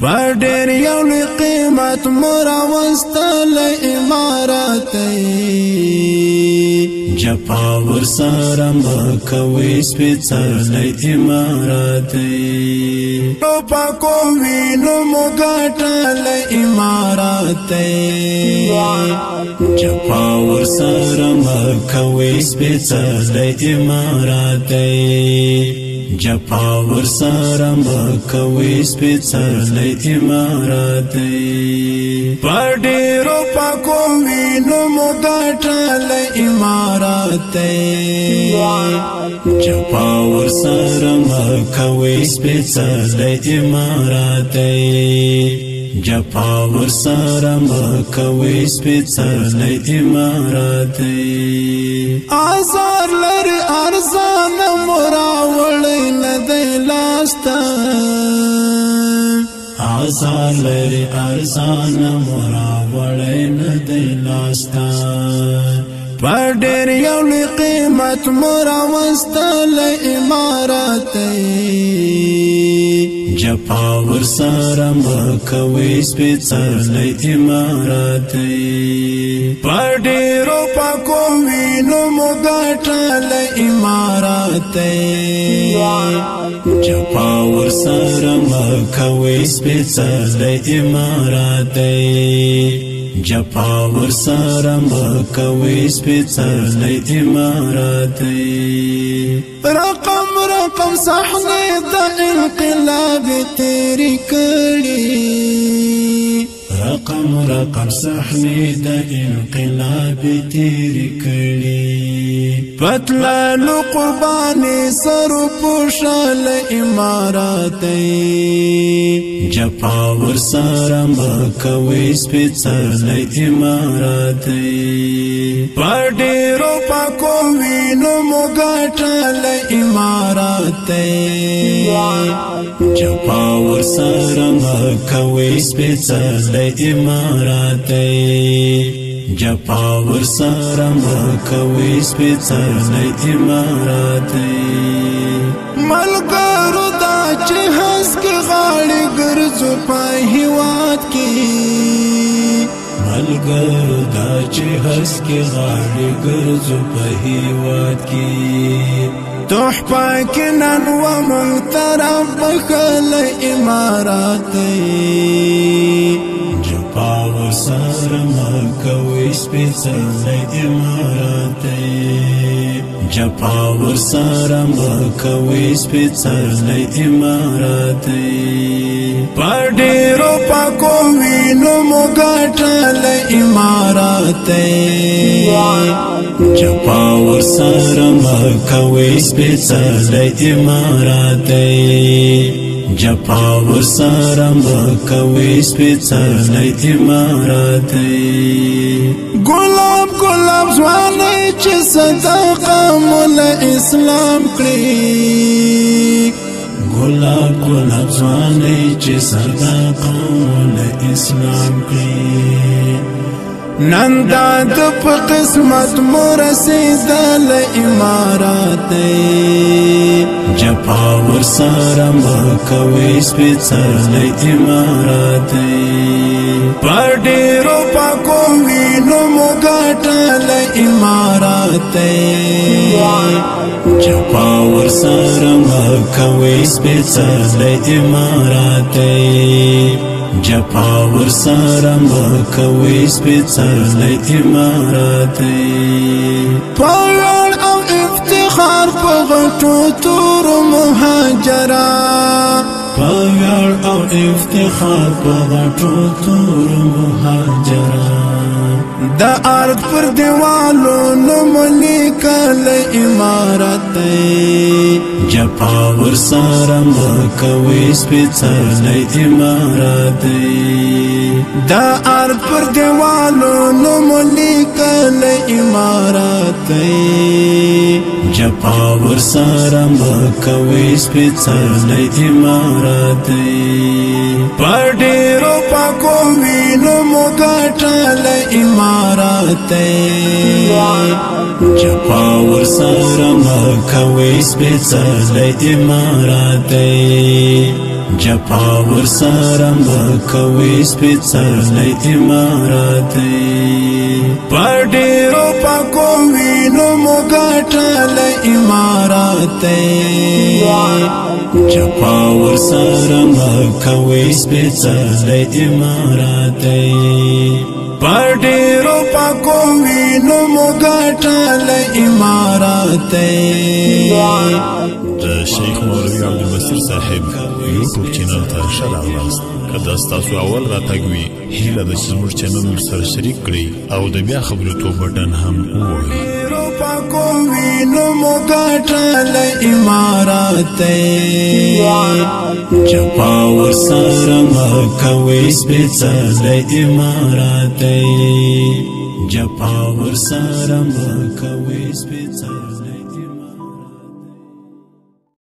پډیر یو قیمت مرا واستل امارات جپا ور سره مکوي سپېڅل امارات نو پاکو وینو مګټل امارات جپا ور سره مکوي سپېڅل امارات جپا ور سره مکوي سپېڅل امارات پډیرو پاکو وینو مګټل امارات جپا ور سره مکوي سپېڅل امارات جپا ور سره مکوي سپېڅل امارات آزار لري ارزان مراوړی نه دی لاسته آزار لري ارزان مراوړی نه دی لاسته پډیر یو قیمت مرا واستل امارات جپا ور سره مکوي سپېڅل امارات پډیرو پاکو وینو مګټل امارات جپا ور سره مکوي سپېڅل امارات جپا ور سره مکوي سپېڅل امارات رقم رقم صحنه د انقلاب تیری کړي رقم رقم صحنه د انقلاب تیری کړي پتلانو قرباني سر پوشال امارات جپا ور سره مکوي سپېڅل امارات پډیرو پاکو وینو مګټل امارات جپا ور سره مکوي سپېڅل امارات جپا ور سره مکوي سپېڅل امارات ملګرو دا چې هسک غاړي ګرځو په هیواد کې ملګرو دا چې هسک غاړي ګرځو په هیواد کې تحفه کې نن و مونږ طرف بخل امارات جپا ور سره مکوي سپېڅل امارات جپا ور سره مکوي سپېڅل امارات پډیرو پاکو وینو مګټل امارات جپا ور سره مکوي سپېڅل امارات جپا ور سره مکوي سپېڅل امارات ګلاب ګلاب ځواني چې صدقه مول اسلام کړی ګلاب ګلاب ځواني چې صدقه مول اسلام کړی نن دا د په قسمت مرسیدل امارات جپا ور سره مکوي سپېڅل امارات پډیرو پاکو وینو مګټل امارات جپا ور سره مکوي سپېڅل امارات جپا ور سره مکوي سپېڅل امارات پاول او افتخار په غټو تور مهاجران پاول او افتخار په غټو تور مهاجران د ارض پر دیوالو نوم لیکل امارات جپا ور سره مکوي سپېڅل امارات د ارض پر دیوالو نوم لیکل امارات جپا ور سره مکوي سپېڅل امارات پډیرو پاکو وینو مګټل امارات جپا ور سره مکوي سپېڅل امارات جپا ورسره مکوي سپېڅلی امارات په ډېرو پاکو وینو مو ګټلی امارات جپا ورسره مکوي سپېڅلی امارات په ډېرو پاکو وینو مو ګټلی امارات د شیخ مولوي عبدالبصیر صاحب یوټیوب چینل ته ښه راغلاست. که دا ستاسو اول راتګ وي هیله ده چې زموږ چینل ورسره شریک کړئ او د بیا خبرېدو بټن هم ووهئ. پاکو وینو مو ګټلی امارات جپا ورسره مکوي سپېڅلی امارات جپا ورسره مکوي سپېڅلی